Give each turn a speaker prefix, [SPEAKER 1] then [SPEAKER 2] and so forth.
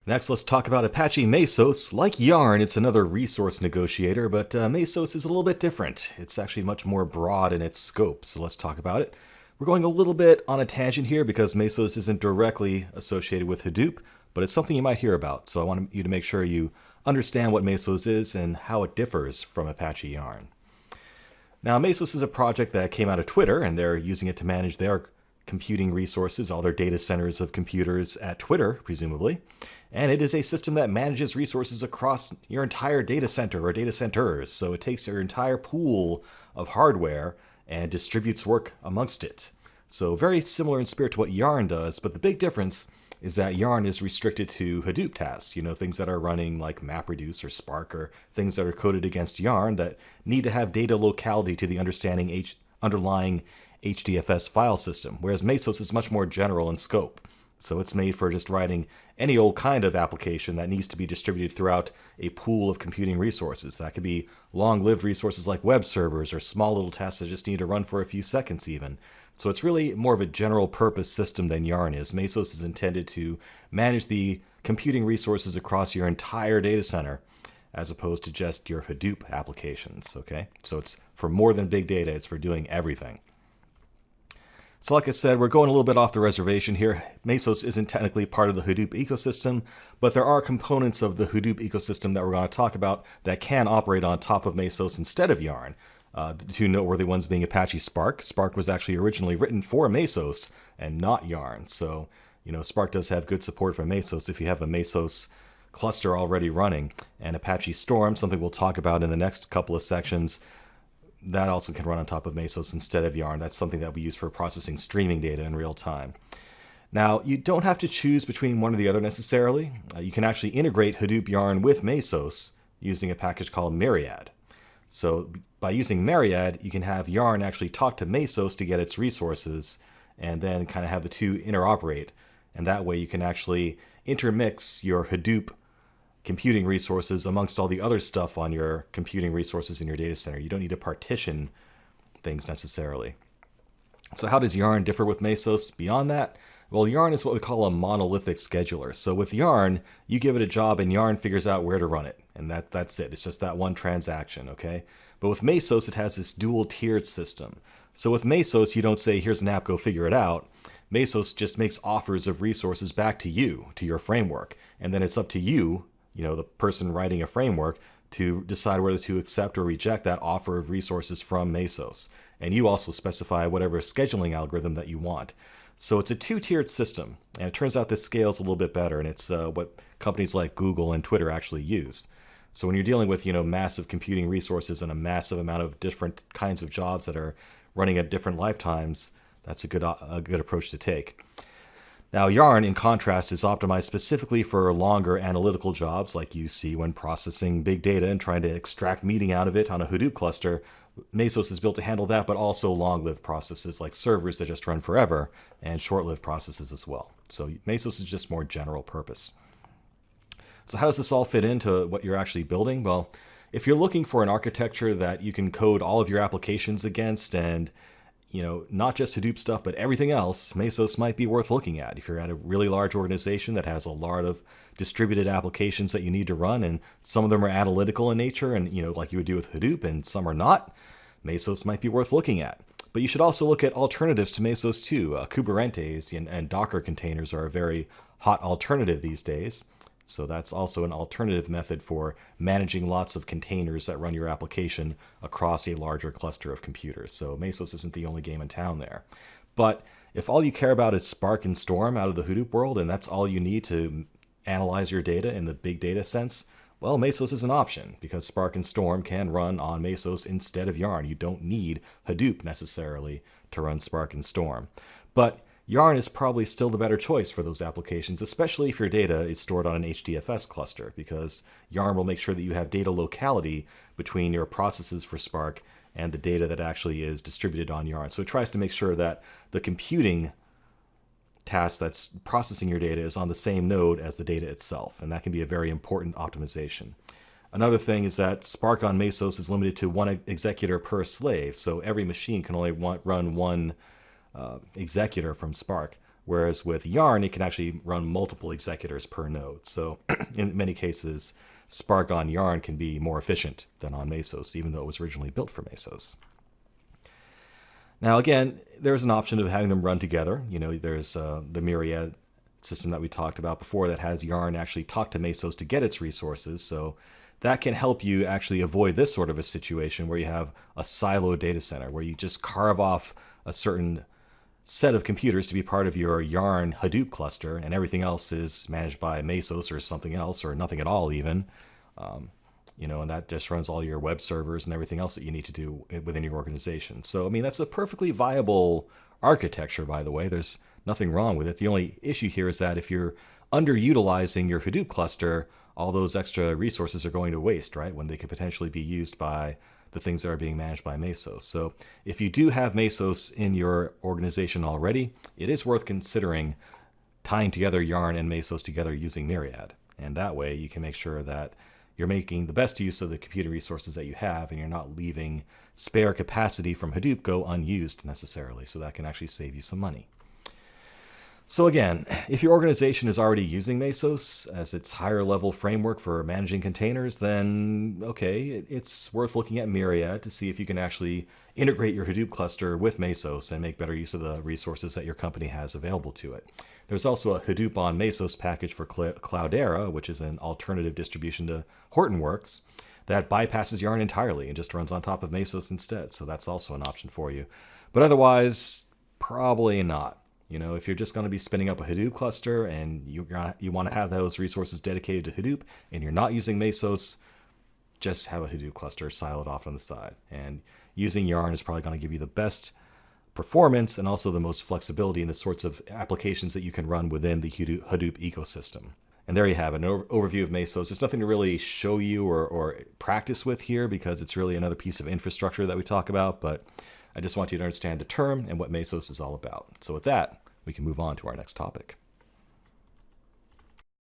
[SPEAKER 1] Next, let's talk about Apache Mesos. Like Yarn, it's another resource negotiator, but Mesos is a little bit different. It's actually much more broad in its scope, so let's talk about it. We're going a little bit on a tangent here because Mesos isn't directly associated with Hadoop, but it's something you might hear about, so I want you to make sure you understand what Mesos is and how it differs from Apache Yarn. Now, Mesos is a project that came out of Twitter, and they're using it to manage their computing resources, all their data centers of computers at Twitter, presumably. And it is a system that manages resources across your entire data center or data centers. So it takes your entire pool of hardware and distributes work amongst it. So very similar in spirit to what Yarn does, but the big difference is that Yarn is restricted to Hadoop tasks, things that are running like MapReduce or Spark, or things that are coded against Yarn that need to have data locality to the underlying HDFS file system, whereas Mesos is much more general in scope. So it's made for just writing any old kind of application that needs to be distributed throughout a pool of computing resources. That could be long-lived resources like web servers or small little tasks that just need to run for a few seconds even. So it's really more of a general purpose system than Yarn is. Mesos is intended to manage the computing resources across your entire data center as opposed to just your Hadoop applications, okay? So it's for more than big data, it's for doing everything. So like I said, we're going a little bit off the reservation here. Mesos isn't technically part of the Hadoop ecosystem, but there are components of the Hadoop ecosystem that we're going to talk about that can operate on top of Mesos instead of Yarn. The two noteworthy ones being Apache Spark. Spark was actually originally written for Mesos and not Yarn. So, Spark does have good support for Mesos if you have a Mesos cluster already running. And Apache Storm, something we'll talk about in the next couple of sections, that also can run on top of Mesos instead of Yarn. That's something that we use for processing streaming data in real time. Now, you don't have to choose between one or the other necessarily. You can actually integrate Hadoop Yarn with Mesos using a package called Myriad. So by using Myriad, you can have Yarn actually talk to Mesos to get its resources and then kind of have the two interoperate. And that way you can actually intermix your Hadoop computing resources amongst all the other stuff on your computing resources in your data center. You don't need to partition things necessarily. So how does Yarn differ with Mesos? Beyond that, well, Yarn is what we call a monolithic scheduler. So with Yarn, you give it a job and Yarn figures out where to run it. And that's it. It's just that one transaction, okay? But with Mesos, it has this dual-tiered system. So with Mesos, you don't say, here's an app, go figure it out. Mesos just makes offers of resources back to you, to your framework. And then it's up to you, the person writing a framework, to decide whether to accept or reject that offer of resources from Mesos. And you also specify whatever scheduling algorithm that you want. So it's a two-tiered system. And it turns out this scales a little bit better. And it's what companies like Google and Twitter actually use. So when you're dealing with, massive computing resources and a massive amount of different kinds of jobs that are running at different lifetimes, that's a good approach to take. Now, Yarn, in contrast, is optimized specifically for longer analytical jobs like you see when processing big data and trying to extract meaning out of it on a Hadoop cluster. Mesos is built to handle that, but also long-lived processes like servers that just run forever and short-lived processes as well. So Mesos is just more general purpose. So how does this all fit into what you're actually building? Well, if you're looking for an architecture that you can code all of your applications against and not just Hadoop stuff, but everything else, Mesos might be worth looking at. If you're at a really large organization that has a lot of distributed applications that you need to run, and some of them are analytical in nature, and like you would do with Hadoop, and some are not, Mesos might be worth looking at. But you should also look at alternatives to Mesos too. Kubernetes and Docker containers are a very hot alternative these days. So that's also an alternative method for managing lots of containers that run your application across a larger cluster of computers. So Mesos isn't the only game in town there. But if all you care about is Spark and Storm out of the Hadoop world, and that's all you need to analyze your data in the big data sense, well, Mesos is an option because Spark and Storm can run on Mesos instead of Yarn. You don't need Hadoop necessarily to run Spark and Storm. But Yarn is probably still the better choice for those applications, especially if your data is stored on an HDFS cluster, because Yarn will make sure that you have data locality between your processes for Spark and the data that actually is distributed on Yarn. So it tries to make sure that the computing task that's processing your data is on the same node as the data itself, and that can be a very important optimization. Another thing is that Spark on Mesos is limited to one executor per slave, so every machine can only run one executor from Spark. Whereas with Yarn, it can actually run multiple executors per node. So in many cases, Spark on Yarn can be more efficient than on Mesos, even though it was originally built for Mesos. Now, again, there's an option of having them run together. There's the Myriad system that we talked about before that has Yarn actually talk to Mesos to get its resources. So that can help you actually avoid this sort of a situation where you have a silo data center, where you just carve off a certain set of computers to be part of your Yarn Hadoop cluster, and everything else is managed by Mesos or something else, or nothing at all even. And that just runs all your web servers and everything else that you need to do within your organization. So, that's a perfectly viable architecture, by the way. There's nothing wrong with it. The only issue here is that if you're underutilizing your Hadoop cluster, all those extra resources are going to waste, right? When they could potentially be used by the things that are being managed by Mesos. So if you do have Mesos in your organization already, it is worth considering tying together Yarn and Mesos together using Myriad. And that way you can make sure that you're making the best use of the computer resources that you have, and you're not leaving spare capacity from Hadoop go unused necessarily. So that can actually save you some money. So again, if your organization is already using Mesos as its higher level framework for managing containers, then okay, it's worth looking at Myriad to see if you can actually integrate your Hadoop cluster with Mesos and make better use of the resources that your company has available to it. There's also a Hadoop on Mesos package for Cloudera, which is an alternative distribution to Hortonworks that bypasses Yarn entirely and just runs on top of Mesos instead. So that's also an option for you. But otherwise, probably not. If you're just going to be spinning up a Hadoop cluster and you want to have those resources dedicated to Hadoop and you're not using Mesos, just have a Hadoop cluster siloed off on the side. And using Yarn is probably going to give you the best performance and also the most flexibility in the sorts of applications that you can run within the Hadoop ecosystem. And there you have it, an overview of Mesos. There's nothing to really show you or practice with here because it's really another piece of infrastructure that we talk about, but I just want you to understand the term and what Mesos is all about. So with that, we can move on to our next topic.